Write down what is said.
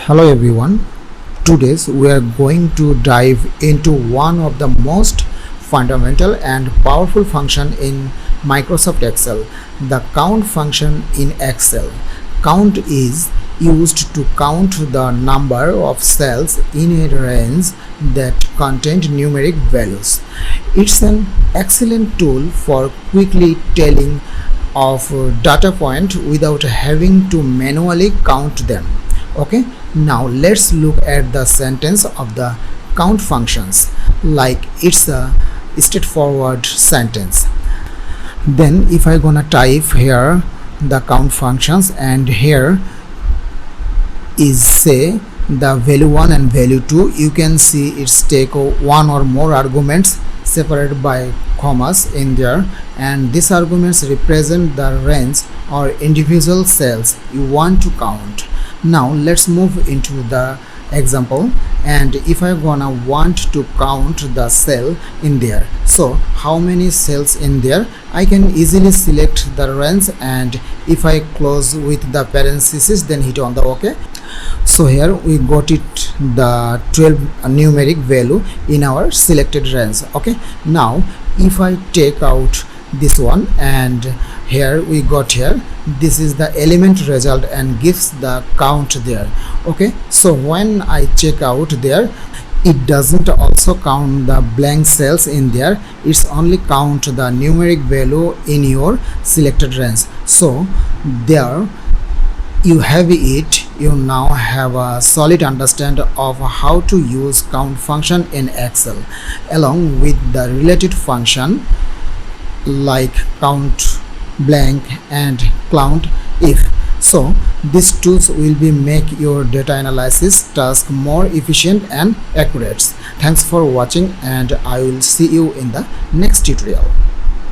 Hello everyone. Today we are going to dive into one of the most fundamental and powerful function in Microsoft Excel, the count function in Excel. Count is used to count the number of cells in a range that contain numeric values. It's an excellent tool for quickly telling of data point without having to manually count them. Okay, now let's look at the sentence of the count functions like it's a straightforward sentence. Then if I gonna type here the count functions, and here is say the value 1 and value 2, you can see it's take one or more arguments separated by commas in there, and these arguments represent the range or individual cells you want to count. Now let's move into the example, and if I gonna want to count the cell in there, so how many cells in there, I can easily select the range, and if I close with the parenthesis then hit on the OK. So here we got it the 12 numeric value in our selected range. Okay, now if I take out this one, and here we got here, this is the element result and gives the count there. Okay, so when I check out there, it doesn't also count the blank cells in there, it's only count the numeric value in your selected range. So there you have it. You now have a solid understanding of how to use count function in Excel along with the related function like count blank and count if. So these tools will be make your data analysis task more efficient and accurate. Thanks for watching, and I will see you in the next tutorial.